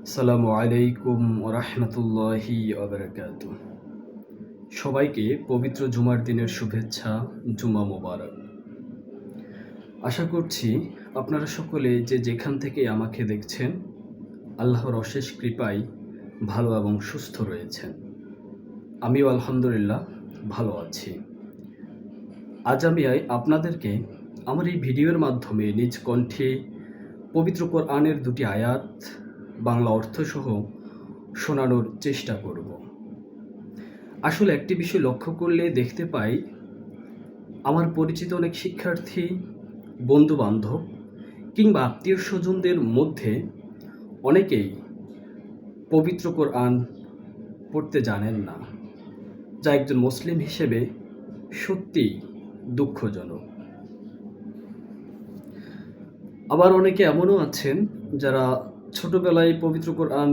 আসসালামু আলাইকুম ওয়া রাহমাতুল্লাহি ওয়া বারাকাতুহু। সবাইকে পবিত্র জুমার দিনের শুভেচ্ছা, জুমা মোবারক। আশা করছি আপনারা সকলে যে যেখান থেকে আমাকে দেখছেন, আল্লাহর অশেষ কৃপায় ভালো এবং সুস্থ রয়েছেন। আমিও আলহামদুলিল্লাহ ভালো আছি। আজ আমি আপনাদেরকে আমার এই ভিডিওর মাধ্যমে নিজ কণ্ঠে পবিত্র কোরআনের ২টি আয়াত বাংলা অর্থসহ শোনানোর চেষ্টা করব। আসলে একটি বিষয় লক্ষ্য করলে দেখতে পাই, আমার পরিচিত অনেক শিক্ষার্থী, বন্ধু-বান্ধব কিংবা আত্মীয়-স্বজনদের মধ্যে অনেকেই পবিত্র কোরআন পড়তে জানেন না, যা একজন মুসলিম হিসেবে সত্যিই দুঃখজনক। আবার অনেকে এমনও আছেন যারা ছোটবেলায় পবিত্র কোরআন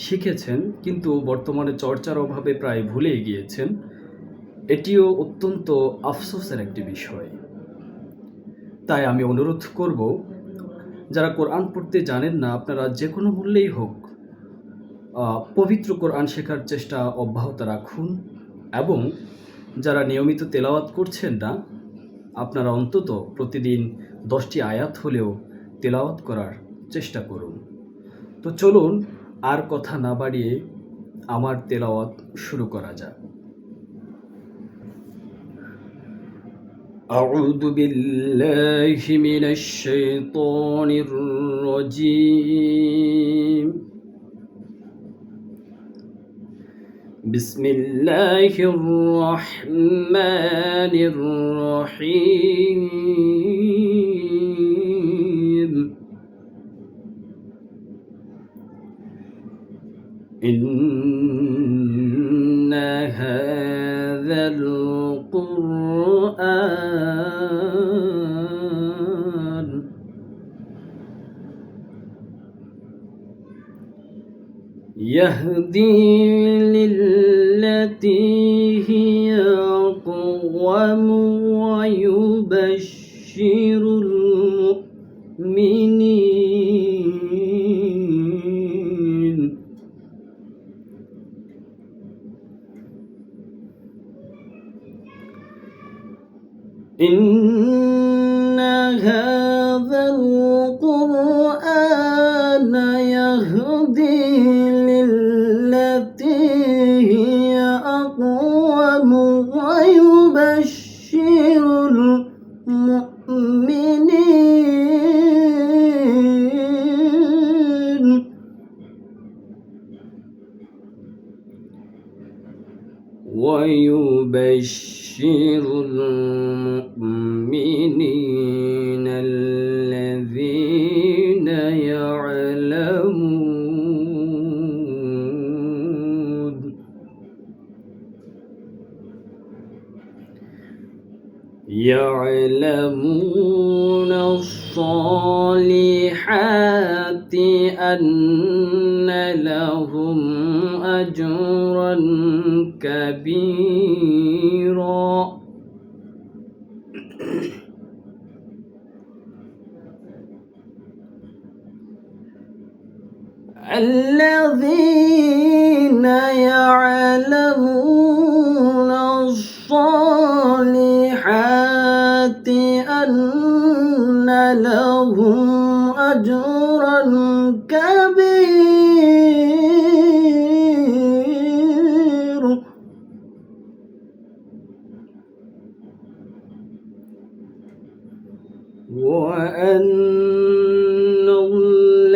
শিখেছেন কিন্তু বর্তমানে চর্চার অভাবে প্রায় ভুলেই গিয়েছেন। এটিও অত্যন্ত আফসোসের একটি বিষয়। তাই আমি অনুরোধ করব, যারা কোরআন পড়তে জানেন না, আপনারা যে কোনো মূল্যেই হোক পবিত্র কোরআন শেখার চেষ্টা অব্যাহত রাখুন এবং যারা নিয়মিত তেলাওয়াত করছেন না, আপনারা অন্তত প্রতিদিন 10টি আয়াত হলেও তেলাওয়াত করার চেষ্টা করুন। তো চলুন আর কথা না বাড়িয়ে আমার তেলাওয়াত শুরু করা যাক। أعوذ بالله من الشيطان الرجيم. بسم الله الرحمن الرحيم. إن هذا القرآن يهدي للتي هي أقوم ويبشر المؤمنين إن هذا القرآن يهدي للتي هي أقوم ويبشر المؤمنين الذين يعلمون الصالحات أن لهم أجرا كبيرا الذين يعلمون الصالحات أن لهم أجرا كبيرا وأن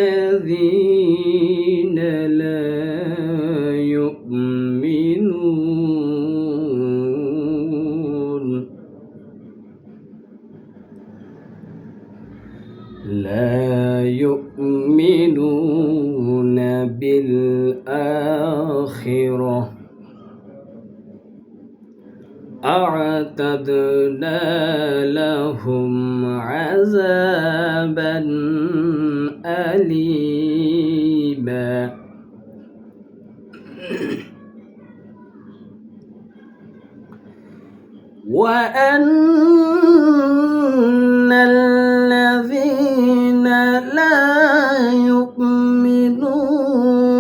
الذين لا يؤمنون بالآخرة أعتدنا لهم عذابا أليما وأن الذين لا يؤمنون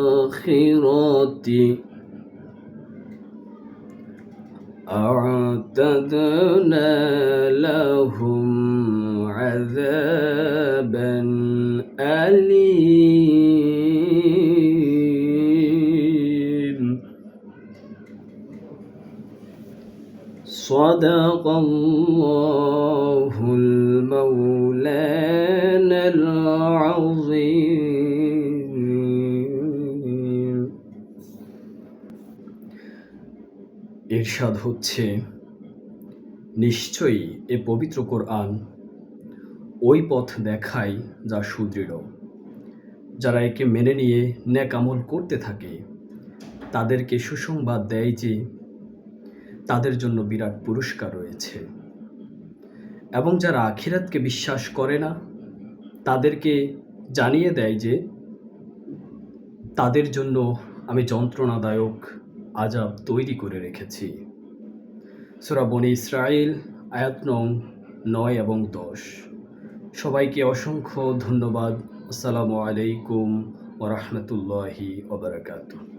الآخرة أعتدنا لهم عذابا أليم صدق الله المولانا العظيم ইরশাদ হচ্ছে, নিশ্চয়ই এ পবিত্র কোরআন ওই পথ দেখায় যা সুদৃঢ়। যারা একে মেনে নিয়ে নেক আমল করতে থাকে তাদেরকে সুসংবাদ দেয় যে তাদের জন্য বিরাট পুরস্কার রয়েছে, এবং যারা আখিরাতকে বিশ্বাস করে না তাদেরকে জানিয়ে দেয় যে তাদের জন্য আমি যন্ত্রণাদায়ক আযাব তৈরি করে রেখেছি। সূরা বনী ইসরাঈল আয়াত নং 9 এবং 10। সবাইকে অসংখ্য ধন্যবাদ। আসসালামু আলাইকুম ওয়া রাহমাতুল্লাহি ওয়া বারাকাতুহু।